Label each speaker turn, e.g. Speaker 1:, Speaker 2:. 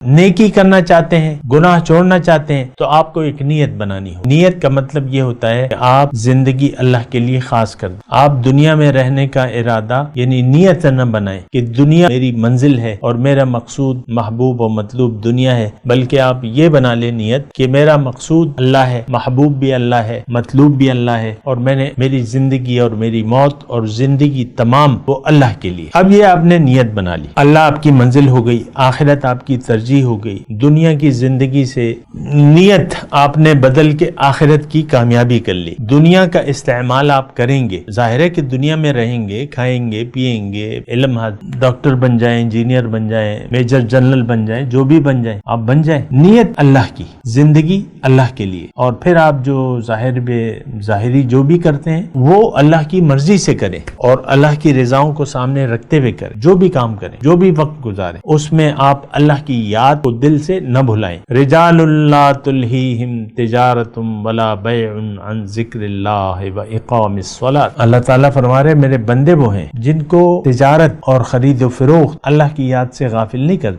Speaker 1: نیکی کرنا چاہتے ہیں، گناہ چھوڑنا چاہتے ہیں، تو آپ کو ایک نیت بنانی ہو۔ نیت کا مطلب یہ ہوتا ہے کہ آپ زندگی اللہ کے لیے خاص کر دیں۔ آپ دنیا میں رہنے کا ارادہ یعنی نیت نہ بنائیں کہ دنیا میری منزل ہے اور میرا مقصود محبوب و مطلوب دنیا ہے، بلکہ آپ یہ بنا لیں نیت کہ میرا مقصود اللہ ہے، محبوب بھی اللہ ہے، مطلوب بھی اللہ ہے، اور میں نے میری زندگی اور میری موت اور زندگی تمام وہ اللہ کے لیے۔ اب یہ آپ نے نیت بنا لی، اللہ آپ کی منزل ہو گئی، آخرت آپ کی ترجیح ہو گئی، دنیا کی زندگی سے نیت آپ نے بدل کے آخرت کی کامیابی کر لی۔ دنیا کا استعمال آپ کریں گے، ظاہر ہے کہ دنیا میں رہیں گے، کھائیں گے، پیئیں گے، علم ڈاکٹر بن جائیں، انجینئر بن جائیں، میجر جنرل بن جائیں، جو بھی بن جائیں آپ بن جائیں، نیت اللہ کی، زندگی اللہ کے لیے، اور پھر آپ جو ظاہری جو بھی کرتے ہیں وہ اللہ کی مرضی سے کریں اور اللہ کی رضاؤں کو سامنے رکھتے ہوئے کریں۔ جو بھی کام کریں، جو بھی وقت گزاریں، اس میں آپ اللہ کی یاد کو دل سے نہ بھلائیں۔ رجال لا تلہیہم تجارت ولا بیع عن ذکر اللہ واقام الصلاۃ۔ اللہ تعالیٰ فرما رہے میرے بندے وہ ہیں جن کو تجارت اور خرید و فروخت اللہ کی یاد سے غافل نہیں کرتے۔